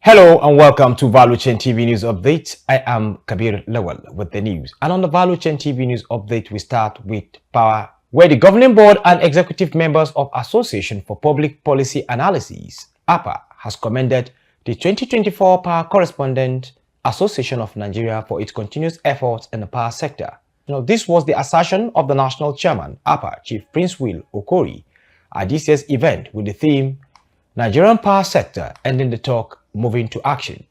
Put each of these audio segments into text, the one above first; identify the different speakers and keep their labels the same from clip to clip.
Speaker 1: Hello and welcome to Valuechain TV News Update. I am Kabir Lawal with the news. And on the Valuechain TV News Update, we start with power, where the governing board and executive members of Association for Public Policy Analysis, APA, has commended the 2024 Power Correspondent Association of Nigeria for its continuous efforts in the power sector. This was the assertion of the national chairman, APA, Chief Prince Will Okori, at this year's event with the theme, Nigerian Power Sector, Ending the Talk, Moving to Action.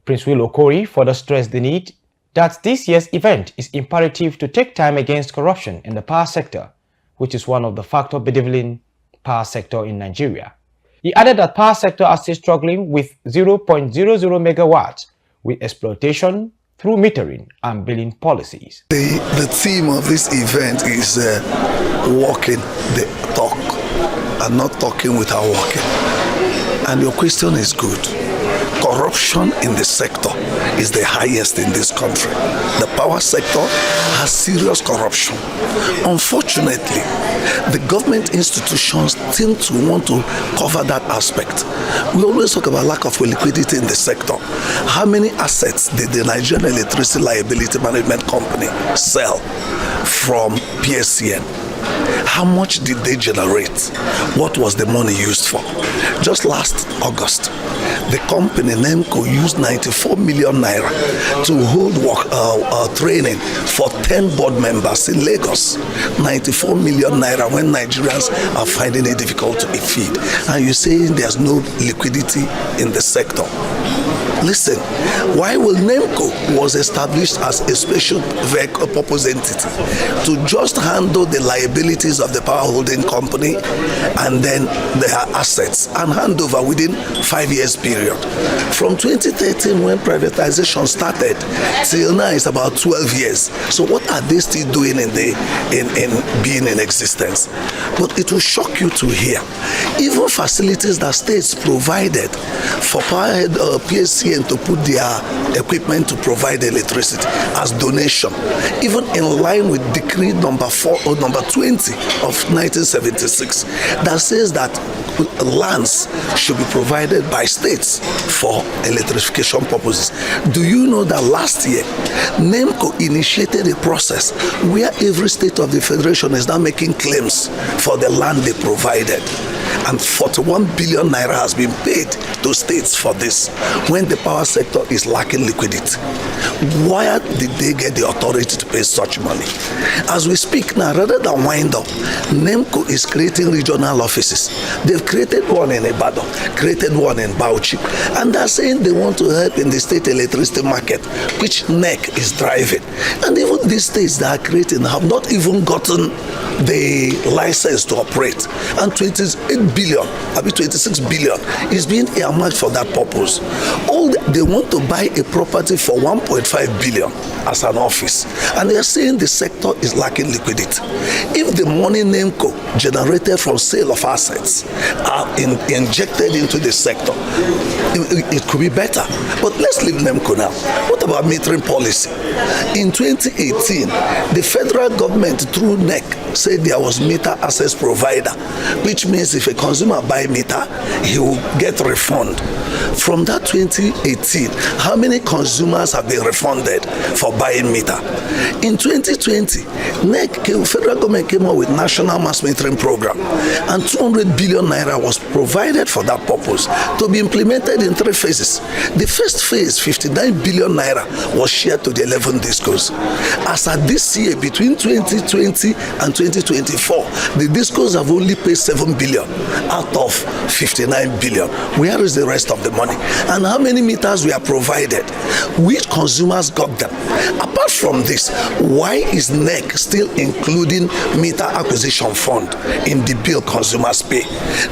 Speaker 1: Prince Will Okori further stressed the need that this year's event is imperative to take time against corruption in the power sector, which is one of the factors bedeviling power sector in Nigeria. He added that power sector are still struggling with 0.00 megawatts with exploitation through metering and billing policies.
Speaker 2: The theme of this event is walking the talk and not talking without walking. And your question is good. Corruption in the sector is the highest in this country. The power sector has serious corruption. Unfortunately, the government institutions seem to want to cover that aspect. We always talk about lack of liquidity in the sector. How many assets did the Nigerian Electricity Liability Management Company sell from PSCN? How much did they generate? What was the money used for? Just last August, the company NEMCO used 94 million naira to hold training for 10 board members in Lagos. 94 million naira when Nigerians are finding it difficult to feed. And you're saying there's no liquidity in the sector. Listen, why will NEMCO was established as a special purpose entity to just handle the liabilities of the power holding company and then their assets and hand over within 5 years period. From 2013 when privatization started till now it's about 12 years. So what are they still doing in being in existence? But it will shock you to hear even facilities that states provided for PSCN to put their equipment to provide electricity as donation, even in line with decree number 20 of 1976 that says that lands should be provided by states for electrification purposes. Do you know that last year NEMCO initiated a process where every state of the federation is now making claims for the land they provided, and 41 billion naira has been paid to states for this when the power sector is lacking liquidity? Why did they get the authority to pay such money? As we speak now, rather than wind up, NEMCO is creating regional offices. They've created one in Ibadan, created one in Bauchi, and they're saying they want to help in the state electricity market, which NEC is driving. And even these states that are creating have not even gotten the license to operate, and 28 billion, I mean 26 billion is being earmarked for that purpose. All they want to buy a property for 1.5 billion as an office, and they are saying the sector is lacking liquidity. If the money NEMCO generated from sale of assets are injected into the sector, it could be better. But let's leave NEMCO now. What about metering policy? In 2018, the federal government through NEC said there was meter access provider, which means if a consumer buy meter, he will get refund. From that 2018, how many consumers have been refunded for buying meter? In 2020, federal government came up with National Mass Metering Program, and 200 billion naira was provided for that purpose to be implemented in 3 phases. The first phase, 59 billion naira, was shared to the 11 discos. As at this year, between 2020 and 2024, the discos have only paid 7 billion out of 59 billion. Where is the rest of the money? And how many meters were provided? Which consumers got them? Apart from this, why is NEC still including meter acquisition fund in the bill consumers pay?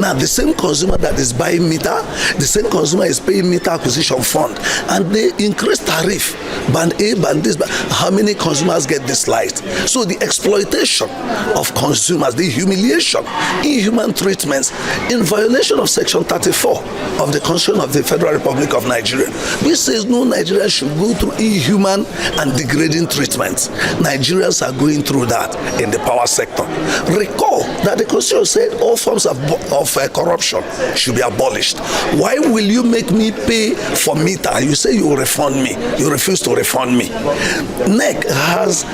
Speaker 2: Now, the same consumer that is buying meter, the same consumer is paying meter acquisition fund, and they increase tariff, band A, band this, how many consumers get this light? So the exploitation of consumers, the humiliation, inhuman treatments in violation of Section 34 of the Constitution of the Federal Republic of Nigeria, which says no Nigerian should go through inhuman and degrading treatments. Nigerians are going through that in the power sector. Recall that the Constitution said all forms of corruption should be abolished. Why will you make me pay for meter? You say you will refund me. You refuse to refund me. NEC has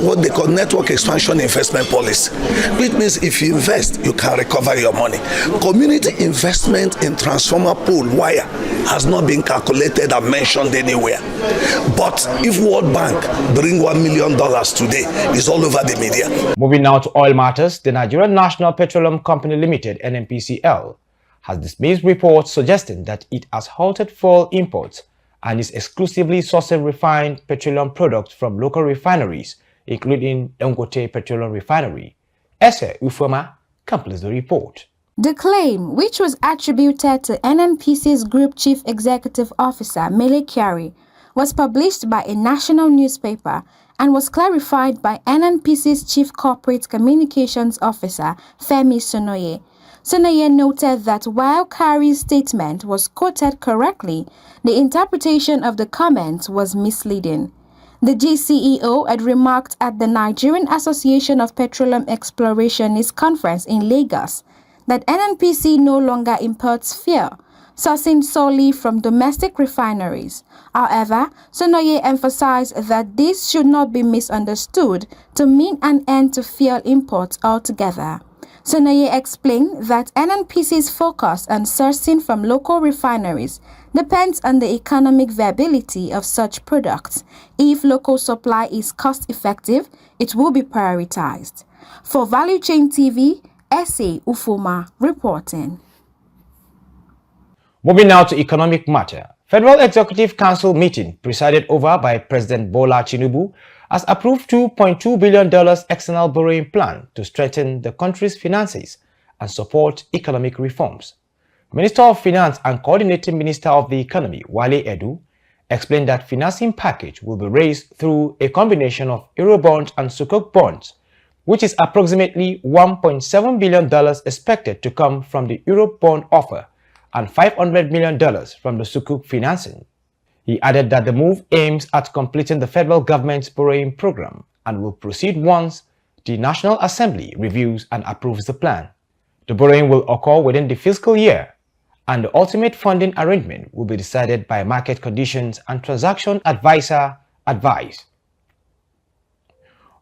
Speaker 2: what they call network expansion investment policy, which means if you invest, you can recover your money. Community investment in transformer pole wire has not been calculated and mentioned anywhere. But if World Bank bring $1 million today, it's all over the media.
Speaker 1: Moving now to oil matters, the Nigerian National Petroleum Company Limited, NNPCL, has dismissed reports suggesting that it has halted fuel imports and is exclusively sourcing refined petroleum products from local refineries, including Dangote Petroleum Refinery. Ese Ufoma completes the report.
Speaker 3: The claim, which was attributed to NNPC's Group Chief Executive Officer Mele Kyari, was published by a national newspaper and was clarified by NNPC's Chief Corporate Communications Officer Femi Sonoye. Sonoye noted that while Kyari's statement was quoted correctly, the interpretation of the comment was misleading. The GCEO had remarked at the Nigerian Association of Petroleum Explorationists Conference in Lagos that NNPC no longer imports fuel, sourcing solely from domestic refineries. However, Sonoye emphasized that this should not be misunderstood to mean an end to fuel imports altogether. Sonoye explained that NNPC's focus on sourcing from local refineries depends on the economic viability of such products. If local supply is cost-effective, it will be prioritized. For Value Chain TV, Ese Ufoma reporting.
Speaker 1: Moving now to economic matter. Federal Executive Council meeting presided over by President Bola Tinubu has approved $2.2 billion external borrowing plan to strengthen the country's finances and support economic reforms. Minister of Finance and Coordinating Minister of the Economy, Wale Edu, explained that financing package will be raised through a combination of Eurobonds and Sukuk bonds, which is approximately $1.7 billion expected to come from the Eurobond offer and $500 million from the Sukuk financing. He added that the move aims at completing the federal government's borrowing program and will proceed once the National Assembly reviews and approves the plan. The borrowing will occur within the fiscal year, and the ultimate funding arrangement will be decided by market conditions and transaction advisor advice.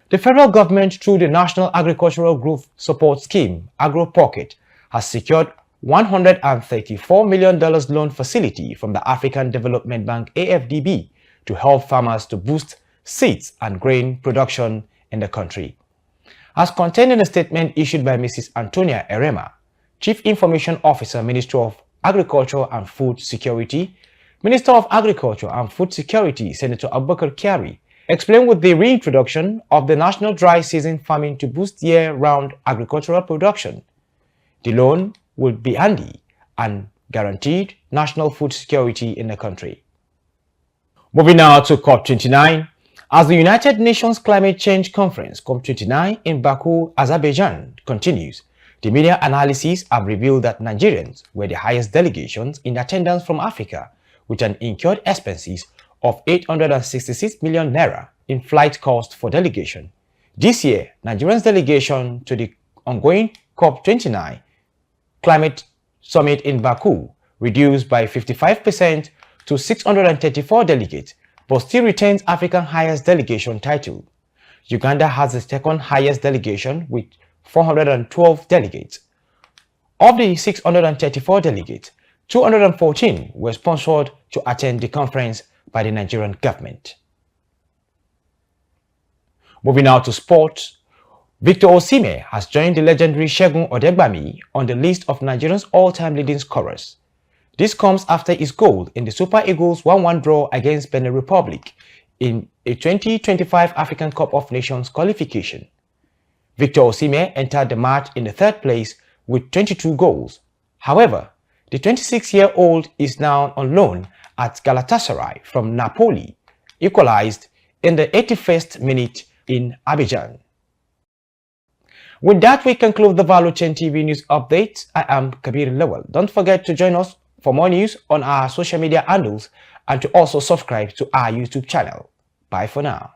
Speaker 1: The federal government, through the National Agricultural Growth Support Scheme, Agro Pocket, has secured $134 million loan facility from the African Development Bank AFDB to help farmers to boost seeds and grain production in the country. As contained in a statement issued by Mrs. Antonia Erema, Chief Information Officer, Ministry of Agriculture and Food Security, Minister of Agriculture and Food Security, Senator Abubakar Kyari, explained with the reintroduction of the National Dry Season Farming to boost year-round agricultural production. The loan will be handy and guaranteed national food security in the country. Moving now to COP29. As the United Nations Climate Change Conference COP29 in Baku, Azerbaijan continues, the media analyses have revealed that Nigerians were the highest delegations in attendance from Africa, with an incurred expenses of 866 million naira in flight cost for delegation. This year, Nigerians' delegation to the ongoing COP29 Climate Summit in Baku reduced by 55% to 634 delegates, but still retains Africa's highest delegation title. Uganda has the second highest delegation with 412 delegates. Of the 634 delegates, 214 were sponsored to attend the conference by the Nigerian government. Moving now to sports. Victor Osimhen has joined the legendary Segun Odegbami on the list of Nigerians' all-time leading scorers. This comes after his goal in the Super Eagles 1-1 draw against Benin Republic in a 2025 African Cup of Nations qualification. Victor Osimhen entered the match in the third place with 22 goals. However, the 26-year-old is now on loan at Galatasaray from Napoli, equalized in the 81st minute in Abidjan. With that, we conclude the Valuechain TV News Update. I am Kabir Lawal. Don't forget to join us for more news on our social media handles and to also subscribe to our YouTube channel. Bye for now.